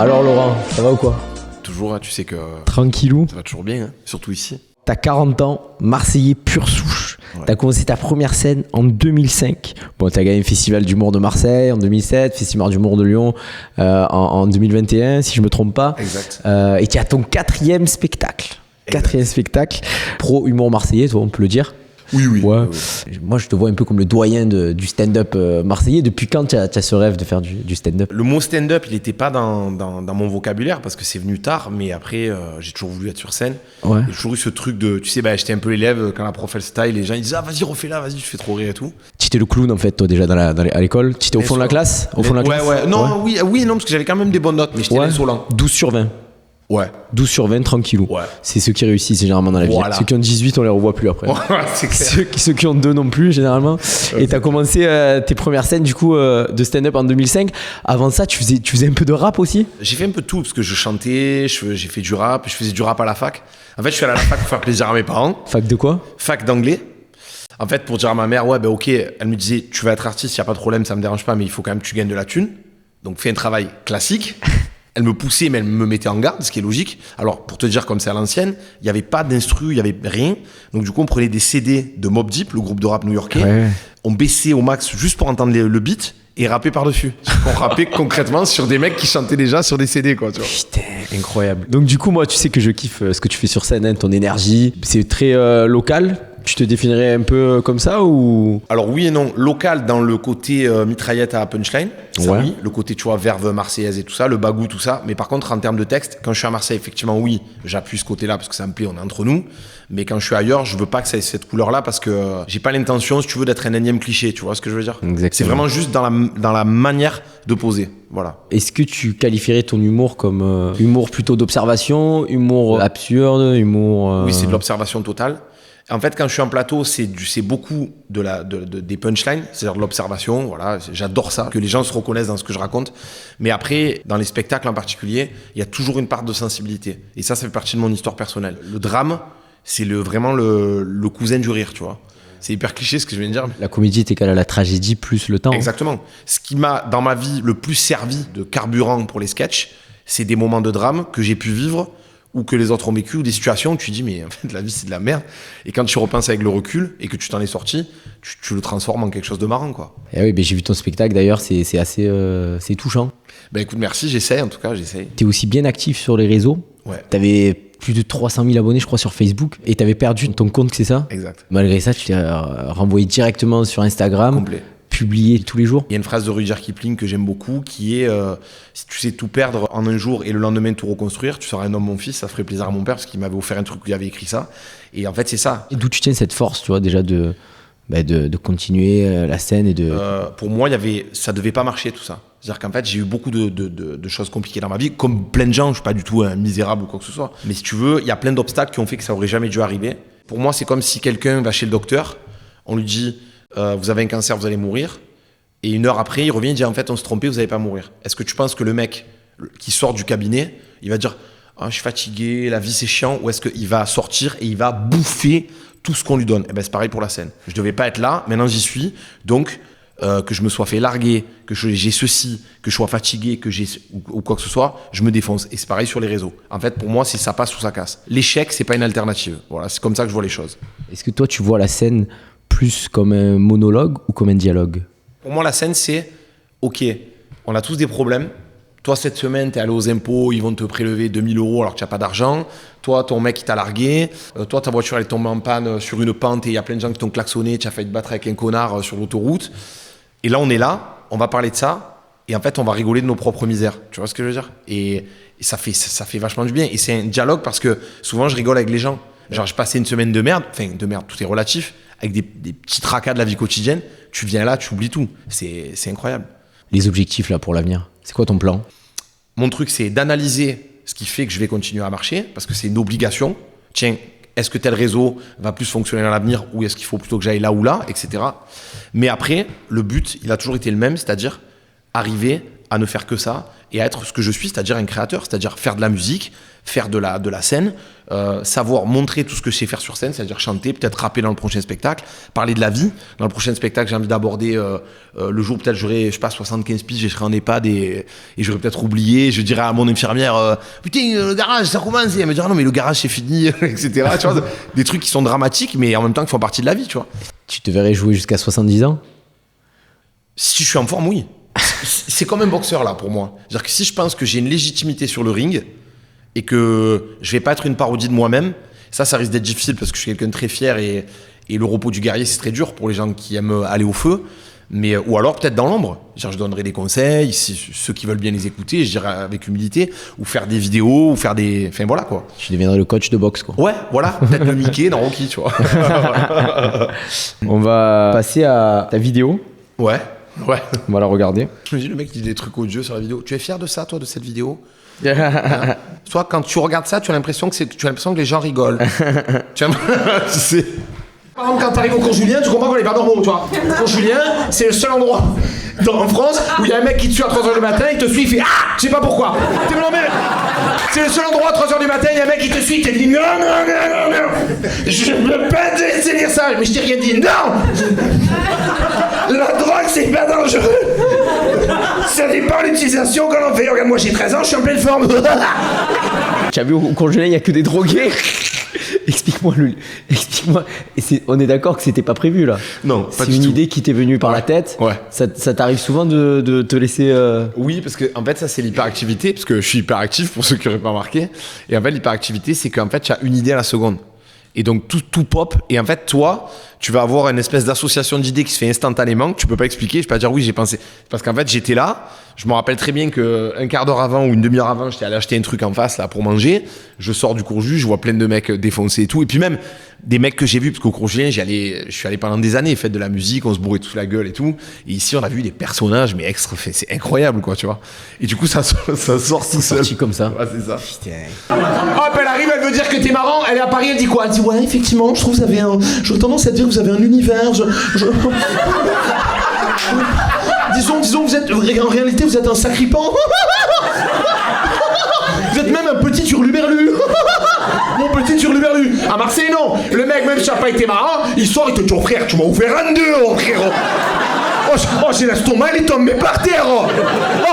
Alors Laurent, ça va ou quoi? Toujours, tu sais que Tranquillou. ça va toujours bien, hein, surtout ici. T'as 40 ans, Marseillais pure souche. Ouais. T'as commencé ta première scène en 2005. Bon, t'as gagné le Festival d'humour de Marseille en 2007, Festival d'humour de Lyon en 2021, si je me trompe pas. Exact. Et tu as ton quatrième spectacle. Quatrième spectacle. Pro humour marseillais, toi, on peut le dire. Oui. Ouais. Moi, je te vois un peu comme le doyen du stand-up marseillais. Depuis quand tu as ce rêve de faire du stand-up? Le mot stand-up, il n'était pas dans mon vocabulaire parce que c'est venu tard, mais après, j'ai toujours voulu être sur scène. Ouais. J'ai toujours eu ce truc de, tu sais, j'étais un peu l'élève quand la prof elle style, les gens ils disaient vas-y refais-la, vas-y, tu fais trop rire et tout. Tu étais le clown en fait, toi, déjà à l'école. Tu étais au fond de la classe? Au fond de la classe. Ouais. Non, ouais. Oui, non, parce que j'avais quand même des bonnes notes, mais j'étais insolent. 12 sur 20. Ouais. 12 sur 20, tranquillou. Ouais. C'est ceux qui réussissent généralement dans la vie. Voilà. Ceux qui ont 18, on les revoit plus après. Ouais, c'est clair. Ceux qui ont 2 non plus, généralement. Et t'as commencé tes premières scènes du coup de stand-up en 2005. Avant ça, tu faisais un peu de rap aussi? J'ai fait un peu de tout, parce que je chantais, j'ai fait du rap, je faisais du rap à la fac. En fait, je suis allé à la fac pour faire plaisir à mes parents. Fac de quoi? Fac d'anglais. En fait, pour dire à ma mère, ok, elle me disait, tu vas être artiste, y a pas de problème, ça me dérange pas, mais il faut quand même que tu gagnes de la thune. Donc, fais un travail classique. Elle me poussait, mais elle me mettait en garde, ce qui est logique. Alors, pour te dire comme c'est à l'ancienne, il n'y avait pas d'instru, il n'y avait rien. Donc, du coup, on prenait des CD de Mobb Deep, le groupe de rap new-yorkais. Ouais. On baissait au max juste pour entendre le beat et rapper par-dessus. On rappait concrètement sur des mecs qui chantaient déjà sur des CD, quoi, tu vois. Putain, incroyable. Donc du coup, moi, tu sais que je kiffe ce que tu fais sur scène, hein, ton énergie. C'est très local. Tu te définirais un peu comme ça ou? Alors oui et non, local dans le côté mitraillette à punchline, ça Ouais. oui, le côté tu vois verve marseillaise et tout ça, le bagou tout ça, mais par contre en termes de texte, quand je suis à Marseille effectivement oui, j'appuie ce côté-là parce que ça me plaît, on est entre nous, mais quand je suis ailleurs, je veux pas que ça ait cette couleur-là parce que j'ai pas l'intention, si tu veux, d'être un énième cliché, tu vois ce que je veux dire? Exactement. C'est vraiment juste dans la manière de poser, voilà. Est-ce que tu qualifierais ton humour comme humour plutôt d'observation, humour absurde, humour... Oui, c'est de l'observation totale. En fait, quand je suis en plateau, c'est beaucoup des punchlines, c'est-à-dire de l'observation. Voilà, j'adore ça, que les gens se reconnaissent dans ce que je raconte. Mais après, dans les spectacles en particulier, il y a toujours une part de sensibilité. Et ça fait partie de mon histoire personnelle. Le drame, c'est vraiment le cousin du rire, tu vois. C'est hyper cliché ce que je viens de dire. La comédie est égale à la tragédie plus le temps. Exactement. Ce qui m'a, dans ma vie, le plus servi de carburant pour les sketchs, c'est des moments de drame que j'ai pu vivre ou que les autres ont vécu, ou des situations où tu dis mais en fait la vie c'est de la merde, et quand tu repenses avec le recul et que tu t'en es sorti, tu le transformes en quelque chose de marrant, quoi. Et oui, j'ai vu ton spectacle d'ailleurs, c'est assez c'est touchant. Écoute, merci, j'essaie. T'es aussi bien actif sur les réseaux. Ouais. T'avais plus de 300 000 abonnés je crois sur Facebook et t'avais perdu ton compte, c'est ça? Exact. Malgré ça tu t'es renvoyé directement sur Instagram. Complet. Publié tous les jours. Il y a une phrase de Rudyard Kipling que j'aime beaucoup qui est si tu sais tout perdre en un jour et le lendemain tout reconstruire, tu seras un homme, mon fils. Ça ferait plaisir à mon père parce qu'il m'avait offert un truc où il avait écrit ça. Et en fait, c'est ça. Et d'où tu tiens cette force, tu vois, déjà de continuer la scène et de... Pour moi, ça devait pas marcher tout ça. C'est-à-dire qu'en fait, j'ai eu beaucoup de choses compliquées dans ma vie, comme plein de gens. Je suis pas du tout misérable ou quoi que ce soit. Mais si tu veux, il y a plein d'obstacles qui ont fait que ça aurait jamais dû arriver. Pour moi, c'est comme si quelqu'un va chez le docteur, on lui dit vous avez un cancer, vous allez mourir. Et 1 heure après, il revient et dit en fait, on s'est trompé, vous n'allez pas mourir. Est-ce que tu penses que le mec qui sort du cabinet, il va dire je suis fatigué, la vie c'est chiant, ou est-ce qu'il va sortir et il va bouffer tout ce qu'on lui donne? C'est pareil pour la scène. Je devais pas être là, maintenant j'y suis. Donc, que je me sois fait larguer, que j'ai ceci, que je sois fatigué, ou quoi que ce soit, je me défonce. Et c'est pareil sur les réseaux. En fait, pour moi, c'est ça passe ou ça casse. L'échec, c'est pas une alternative. Voilà, c'est comme ça que je vois les choses. Est-ce que toi, tu vois la scène plus comme un monologue ou comme un dialogue? Pour moi, la scène, c'est ok, on a tous des problèmes. Toi, cette semaine, t'es allé aux impôts, ils vont te prélever 2000 € alors que tu n'as pas d'argent. Toi, ton mec, il t'a largué. Toi, ta voiture, elle est tombée en panne sur une pente et il y a plein de gens qui t'ont klaxonné. Tu as failli te battre avec un connard sur l'autoroute. Et là, on est là, on va parler de ça. Et en fait, on va rigoler de nos propres misères. Tu vois ce que je veux dire? Et ça fait vachement du bien. Et c'est un dialogue parce que souvent, je rigole avec les gens. Genre, je passais une semaine de merde, tout est relatif, avec des petits tracas de la vie quotidienne. Tu viens là, tu oublies tout. C'est incroyable. Les objectifs là pour l'avenir, c'est quoi ton plan? Mon truc, c'est d'analyser ce qui fait que je vais continuer à marcher, parce que c'est une obligation. Tiens, est-ce que tel réseau va plus fonctionner dans l'avenir, ou est-ce qu'il faut plutôt que j'aille là ou là, etc. Mais après, le but, il a toujours été le même, c'est-à-dire arriver à ne faire que ça et à être ce que je suis, c'est-à-dire un créateur, c'est-à-dire faire de la musique, faire de la scène, savoir montrer tout ce que je sais faire sur scène, c'est-à-dire chanter, peut-être rapper dans le prochain spectacle, parler de la vie. Dans le prochain spectacle, j'ai envie d'aborder le jour peut-être j'aurai, je sais pas, 75 piges et je serai en EHPAD et j'aurais peut-être oublié, je dirais à mon infirmière putain, le garage ça commence, et elle me dira non mais le garage c'est fini, etc. Tu vois, des trucs qui sont dramatiques mais en même temps qui font partie de la vie, tu vois. Tu te verrais jouer jusqu'à 70 ans? Si je suis en forme, oui. C'est comme un boxeur là pour moi. C'est-à-dire que si je pense que j'ai une légitimité sur le ring et que je vais pas être une parodie de moi-même, ça risque d'être difficile parce que je suis quelqu'un de très fier et le repos du guerrier c'est très dur pour les gens qui aiment aller au feu. Mais, ou alors peut-être dans l'ombre. Genre, je donnerai des conseils, ceux qui veulent bien les écouter, je dirais avec humilité, ou faire des vidéos, ou faire des... Enfin voilà quoi. Tu deviendrais le coach de boxe quoi. Ouais, voilà, peut-être le Mickey dans Rocky, tu vois. On va passer à ta vidéo. Ouais. On va la regarder. Je me dis, le mec il dit des trucs odieux sur la vidéo. Tu es fier de ça toi, de cette vidéo? Hein? Toi quand tu regardes ça, tu as l'impression que les gens rigolent. Tu sais. Par exemple, quand t'arrives au cours Julien, tu comprends qu'on est pas normaux, tu vois. Le cours Julien, c'est le seul endroit en France où il y a un mec qui te suit à 3h du matin, il te suit, il fait ah, je sais pas pourquoi. Non, mais c'est le seul endroit à 3h du matin, il y a un mec qui te suit, il te dit non, je peux pas te laisser dire ça, mais je t'ai rien dit, non. La drogue, c'est pas dangereux. Ça dépend de l'utilisation qu'on en fait. Regarde, moi j'ai 13 ans, je suis en pleine forme. Tu as vu au cours Julien, il n'y a que des drogués. Explique-moi. On est d'accord que c'était pas prévu là. Non, pas c'est du une tout. idée qui t'est venue par la tête. Ouais. Ça t'arrive souvent de te laisser. Oui, parce que en fait, ça c'est l'hyperactivité, parce que je suis hyperactif pour ceux qui n'auraient pas remarqué. Et en fait, l'hyperactivité, c'est qu'en fait, tu as une idée à la seconde. Et donc tout pop. Et en fait, toi, tu vas avoir une espèce d'association d'idées qui se fait instantanément, que tu peux pas expliquer. Je peux pas dire oui, j'ai pensé. Parce qu'en fait, j'étais là. Je me rappelle très bien qu'un quart d'heure avant ou une demi-heure avant, j'étais allé acheter un truc en face là pour manger. Je sors du cours Julien, je vois plein de mecs défoncés et tout. Et puis même des mecs que j'ai vus, parce qu'au cours Julien, je suis allé pendant des années, fait de la musique, on se bourrait toute la gueule et tout. Et ici, on a vu des personnages, mais c'est incroyable quoi, tu vois. Et du coup, ça sort tout seul. Sorti comme ça. Ouais, c'est ça. Putain. Hop, elle arrive, elle veut dire que t'es marrant, elle est à Paris, elle dit quoi? Elle dit ouais, effectivement, je trouve que vous avez j'aurais tendance à dire que vous avez un univers, disons que vous êtes, en réalité, vous êtes un sacripant. Vous êtes même un petit hurluberlu. Mon petit hurluberlu. À Marseille, non. Le mec, même si ça n'a pas été marrant, il sort, il te dit, oh frère, tu m'as ouvert un deux, frérot. Oh, j'ai l'estomac, il est tombé par terre. Oh,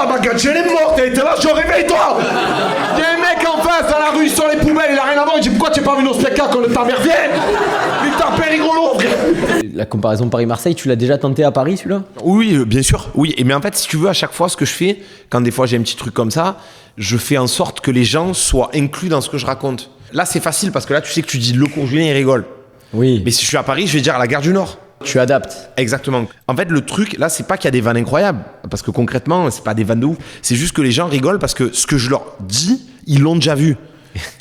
ma gadget, elle est morte, elle était là, je réveille-toi. Il y a un mec en face, dans la rue, sur les poubelles, il a rien à voir, il dit, pourquoi tu n'es pas venu au spectacle quand ta mère vient? Il t'appelle rigolo, frère. La comparaison Paris-Marseille, tu l'as déjà tenté à Paris celui-là? Oui, bien sûr. Oui, mais en fait, si tu veux, à chaque fois, ce que je fais, quand des fois j'ai un petit truc comme ça, je fais en sorte que les gens soient inclus dans ce que je raconte. Là, c'est facile parce que là, tu sais que tu dis le cours Julien, il rigole. Oui. Mais si je suis à Paris, je vais dire à la gare du Nord. Tu adaptes. Exactement. En fait, le truc, là, c'est pas qu'il y a des vannes incroyables, parce que concrètement, c'est pas des vannes de ouf. C'est juste que les gens rigolent parce que ce que je leur dis, ils l'ont déjà vu.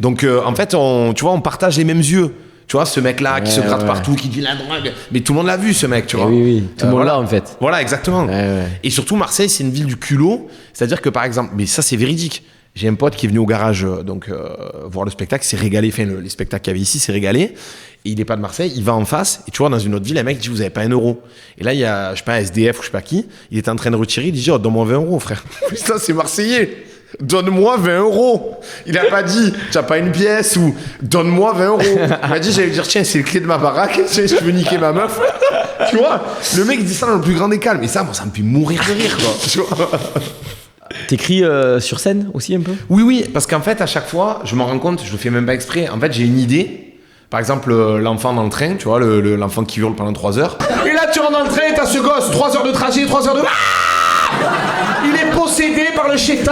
Donc, en fait, tu vois, on partage les mêmes yeux. Tu vois, ce mec-là qui se gratte partout, qui dit la drogue. Mais tout le monde l'a vu, ce mec, tu vois. Oui. Tout le monde voilà. l'a, en fait. Voilà, exactement. Ouais. Et surtout, Marseille, c'est une ville du culot. C'est-à-dire que, par exemple, mais ça, c'est véridique. J'ai un pote qui est venu au garage voir le spectacle, s'est régalé. Enfin, les spectacles qu'il y avait ici, s'est régalé. Et il n'est pas de Marseille, il va en face. Et tu vois, dans une autre ville, un mec dit, vous avez pas un euro. Et là, il y a, je sais pas, un SDF ou je sais pas qui. Il est en train de retirer. Il dit, oh, donne-moi 20 euros, frère. Putain, c'est Marseillais. Donne-moi 20 euros. Il a pas dit, t'as pas une pièce ou donne-moi 20 euros. Il m'a dit, j'allais lui dire, tiens, c'est le clé de ma baraque. Tiens, je veux niquer ma meuf. Tu vois, le mec dit ça dans le plus grand des calmes. Et ça, moi, ça me fait mourir de rire, quoi. Tu vois. T'écris sur scène aussi un peu? Oui, parce qu'en fait, à chaque fois, je m'en rends compte, je le fais même pas exprès. En fait, j'ai une idée. Par exemple, l'enfant dans le train, tu vois, l'enfant qui hurle pendant 3 heures. Et là, tu rentres dans le train, t'as ce gosse, 3 heures de trajet, 3 heures de... Il est possédé par le chétan.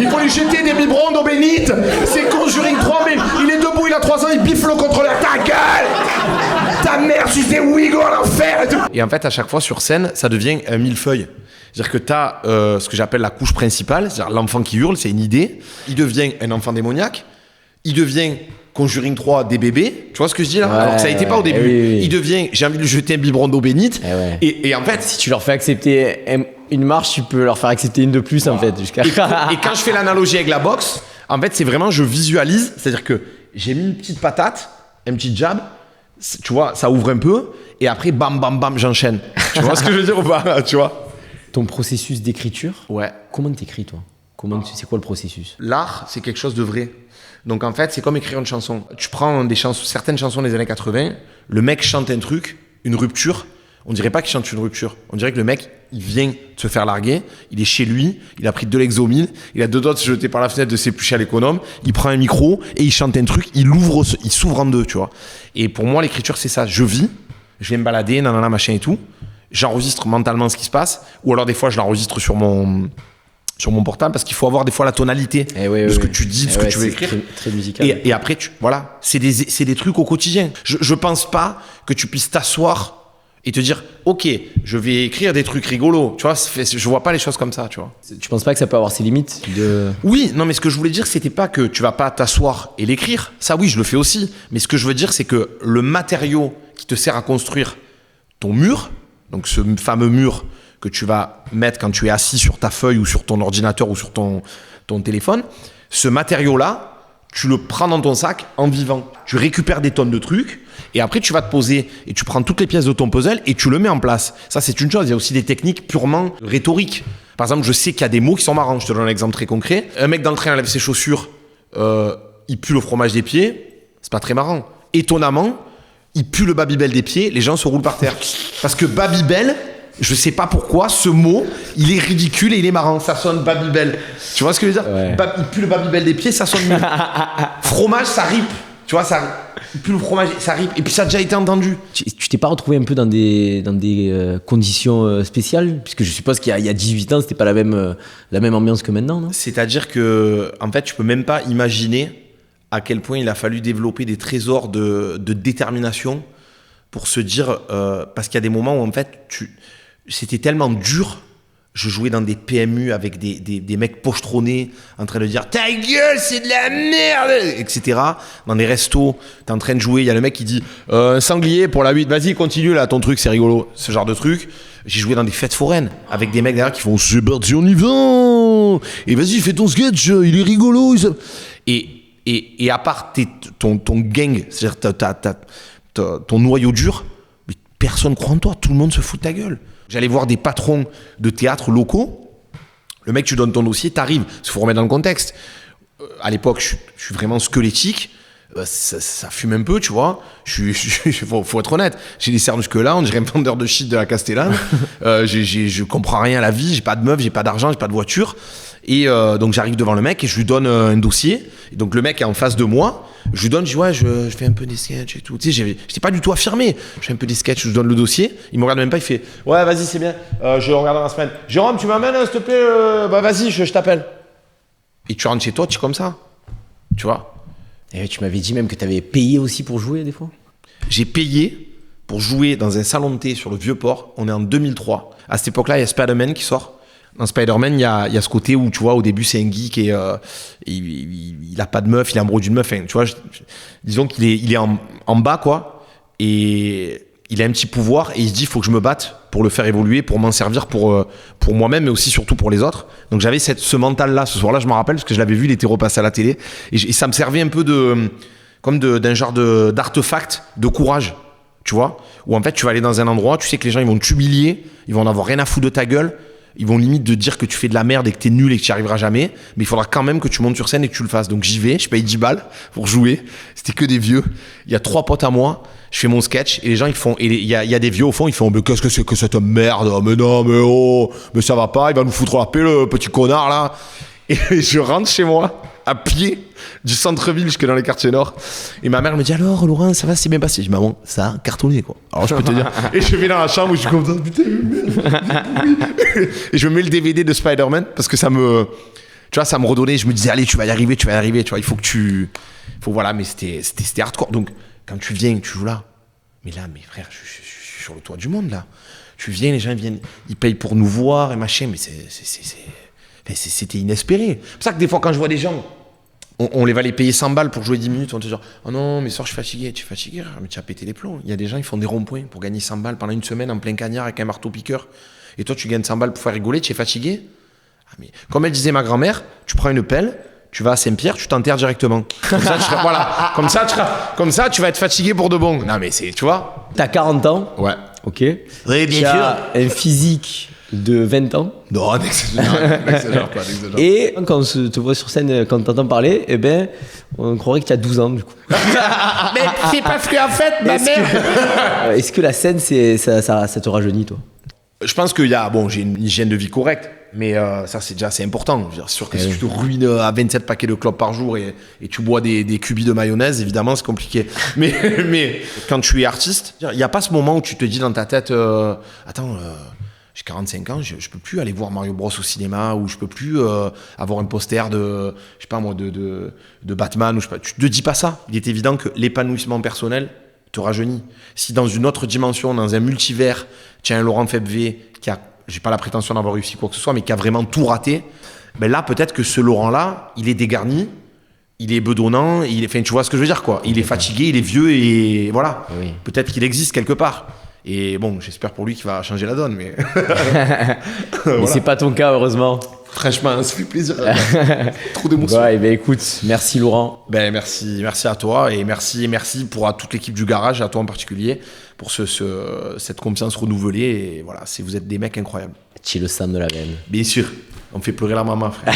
Il faut lui jeter des biberons d'eau bénite. C'est Conjuring 3, mais il est debout, il a 3 ans, il biffe le contrôleur. Ta gueule! Ta mère, tu sais où il go à l'enfer et tout. Et en fait, à chaque fois sur scène, ça devient un millefeuille. C'est-à-dire que t'as ce que j'appelle la couche principale, c'est-à-dire l'enfant qui hurle, c'est une idée. Il devient un enfant démoniaque. Il devient Conjuring 3 des bébés. Tu vois ce que je dis là? Ouais, alors que ça n'était pas au début. Oui. Il devient, j'ai envie de lui jeter un biberon d'eau bénite. Et en fait, si tu leur fais accepter une marche, tu peux leur faire accepter une de plus en fait. Jusqu'à... et quand je fais l'analogie avec la boxe, en fait, c'est vraiment, je visualise. C'est-à-dire que j'ai mis une petite patate, un petit jab. Tu vois, ça ouvre un peu. Et après, bam, bam, bam, j'enchaîne. Tu vois ce que je veux dire ou pas? Tu vois? Ton processus d'écriture, Ouais. comment t'écris toi? C'est quoi le processus? L'art, c'est quelque chose de vrai. Donc en fait, c'est comme écrire une chanson. Tu prends certaines chansons des années 80, le mec chante un truc, une rupture, on dirait pas qu'il chante une rupture. On dirait que le mec, il vient de se faire larguer, il est chez lui, il a pris de l'exomil, il a 2 doigts de se jeter par la fenêtre de ses pluches à l'économe, il prend un micro et il chante un truc, il s'ouvre en deux, tu vois. Et pour moi, l'écriture, c'est ça. Je vis, je vais me balader, nanana, machin et tout. J'enregistre mentalement ce qui se passe, ou alors des fois, je l'enregistre sur mon portable, parce qu'il faut avoir des fois la tonalité de ce que tu dis, de ce que tu veux écrire. Très musical. Et après, voilà, c'est des trucs au quotidien. Je pense pas que tu puisses t'asseoir et te dire, ok, je vais écrire des trucs rigolos. Tu vois, je vois pas les choses comme ça, tu vois. Tu penses pas que ça peut avoir ses limites Oui, non, mais ce que je voulais dire, c'était pas que tu vas pas t'asseoir et l'écrire. Ça, oui, je le fais aussi. Mais ce que je veux dire, c'est que le matériau qui te sert à construire ton mur, donc ce fameux mur que tu vas mettre quand tu es assis sur ta feuille ou sur ton ordinateur ou sur ton téléphone, ce matériau-là, tu le prends dans ton sac en vivant. Tu récupères des tonnes de trucs et après tu vas te poser et tu prends toutes les pièces de ton puzzle et tu le mets en place. Ça, c'est une chose. Il y a aussi des techniques purement rhétoriques. Par exemple, je sais qu'il y a des mots qui sont marrants. Je te donne un exemple très concret. Un mec dans le train enlève ses chaussures, il pue le fromage des pieds. C'est pas très marrant. Étonnamment, il pue le Babybel des pieds. Les gens se roulent par terre. Parce que Babybel, je sais pas pourquoi, ce mot, il est ridicule et il est marrant. Ça sonne Babybel. Tu vois ce que je veux dire? Ouais. Il pue le Babybel des pieds, ça sonne mieux. Fromage, ça ripe. Tu vois, il pue le fromage, ça ripe. Et puis ça a déjà été entendu. Tu t'es pas retrouvé un peu dans des conditions spéciales? Puisque je suppose qu'il y a 18 ans, c'était pas la même ambiance que maintenant, non? C'est-à-dire que, en fait, tu peux même pas imaginer à quel point il a fallu développer des trésors de détermination pour se dire... parce qu'il y a des moments où, en fait, c'était tellement dur. Je jouais dans des PMU avec des mecs pochetronnés en train de dire « Ta gueule, c'est de la merde !» etc. Dans des restos, t'es en train de jouer, il y a le mec qui dit « Un sanglier pour la 8, vas-y, continue là, ton truc, c'est rigolo. » Ce genre de truc. J'ai joué dans des fêtes foraines avec des mecs derrière qui font « C'est parti, on y va !» Et vas-y, fais ton sketch, il est rigolo. Et à part ton gang, c'est-à-dire ton noyau dur, mais personne croit en toi, tout le monde se fout de ta gueule. J'allais voir des patrons de théâtre locaux. Le mec, tu donnes ton dossier, t'arrives. Il faut remettre dans le contexte. À l'époque, je suis vraiment squelettique. Ça fume un peu, tu vois. Faut être honnête. J'ai des cernes jusque-là. On dirait un vendeur de shit de la Castellane. Je comprends rien à la vie. J'ai pas de meuf, j'ai pas d'argent, j'ai pas de voiture. Et donc, j'arrive devant le mec et je lui donne un dossier. Et donc, le mec est en face de moi. Je lui donne, je dis ouais, je fais un peu des sketchs et tout. Tu sais, j'étais pas du tout affirmé. Je fais un peu des sketchs, je lui donne le dossier. Il me regarde même pas, il fait ouais, vas-y, c'est bien. Je regarde dans la semaine. Jérôme, tu m'amènes, s'il te plaît bah, vas-y, je t'appelle. Et tu rentres chez toi, tu es comme ça. Tu vois. Et tu m'avais dit même que tu avais payé aussi pour jouer des fois. J'ai payé pour jouer dans un salon de thé sur le Vieux-Port. On est en 2003. À cette époque-là, il y a Spider-Man qui sort. Dans Spider-Man, il y a ce côté où, tu vois, au début, c'est un geek et il a pas de meuf, il est amoureux d'une meuf. Enfin, tu vois, disons qu'il est en bas, quoi. Et il a un petit pouvoir et il se dit, il faut que je me batte pour le faire évoluer, pour m'en servir pour moi-même, mais aussi surtout pour les autres. Donc j'avais ce mental-là. Ce soir-là, je m'en rappelle parce que je l'avais vu, il était repassé à la télé. Et ça me servait un peu d'un genre d'artefact de courage, tu vois. Où en fait, tu vas aller dans un endroit, tu sais que les gens, ils vont t'humilier, ils vont en avoir rien à foutre de ta gueule. Ils vont limite de dire que tu fais de la merde et que t'es nul et que tu n'y arriveras jamais. Mais il faudra quand même que tu montes sur scène et que tu le fasses. Donc j'y vais, je paye 10 balles pour jouer. C'était que des vieux. Il y a 3 potes à moi. Je fais mon sketch et les gens ils font. Et il y a des vieux au fond, ils font mais qu'est-ce que c'est que cette merde? Mais non, mais oh, mais ça va pas, il va nous foutre la paix, le petit connard là. Et je rentre chez moi à pied du centre-ville jusque dans les quartiers nord. Et ma mère me dit alors Laurent, ça va, c'est bien passé. Je dis maman, ça a cartonné quoi. Alors je peux te dire. Et je vais dans la chambre où je suis comme ça, putain. Et je me mets le DVD de Spider-Man parce que ça me redonnait. Je me disais allez, tu vas y arriver. Tu vois, il faut que voilà. Mais c'était hardcore. Donc quand tu viens, tu joues là. Mais là, mes frères, je suis sur le toit du monde là. Tu viens, les gens viennent, ils payent pour nous voir et machin. Mais c'était inespéré. C'est pour ça que des fois, quand je vois des gens, on va les payer 100 balles pour jouer 10 minutes, on te dit oh non, mais soir, je suis fatigué. Tu es fatigué, mais tu as pété les plombs. Il y a des gens, ils font des ronds-points pour gagner 100 balles pendant une semaine en plein cagnard avec un marteau-piqueur. Et toi, tu gagnes 100 balles pour faire rigoler, tu es fatigué. Ah, mais comme elle disait ma grand-mère, tu prends une pelle, tu vas à Saint-Pierre, tu t'enterres directement. Comme ça, tu vas être fatigué pour de bon. Non, mais tu vois. T'as 40 ans. Ouais. Ok. Oui, bien sûr. Un physique de 20 ans. Non, n'exagère pas. Et quand on te voit sur scène, quand t'entends parler, eh ben, on croirait que tu as 12 ans, du coup. Mais c'est parce qu'en fait, ma mère... Est-ce que la scène, ça te rajeunit, toi? Je pense que j'ai une hygiène de vie correcte, mais ça c'est déjà assez important. Je veux dire, c'est sûr que si tu te ruines à 27 paquets de clopes par jour et tu bois des cubis de mayonnaise, évidemment c'est compliqué. Mais quand tu es artiste, il n'y a pas ce moment où tu te dis dans ta tête, attends, j'ai 45 ans, je peux plus aller voir Mario Bros au cinéma, ou je peux plus avoir un poster de, je sais pas moi, de Batman, ou je sais pas. Tu te dis pas ça. Il est évident que l'épanouissement personnel te rajeunit. Si dans une autre dimension, dans un multivers, tu as un Laurent Febvre qui a, j'ai pas la prétention d'avoir réussi quoi que ce soit, mais qui a vraiment tout raté, ben là, peut-être que ce Laurent-là, il est dégarni, il est bedonnant, enfin, tu vois ce que je veux dire, quoi. Il est fatigué, il est vieux, et voilà. Oui. Peut-être qu'il existe quelque part. Et bon, j'espère pour lui qu'il va changer la donne, mais... Mais c'est pas ton cas, heureusement. Franchement, ça fait plaisir. Trop d'émotions. Ouais, ben écoute, merci Laurent. Ben merci à toi, et merci pour à toute l'équipe du garage, à toi en particulier, pour cette confiance renouvelée. Et voilà, vous êtes des mecs incroyables. Tu le sang de la veine. Bien sûr, on me fait pleurer la maman, frère.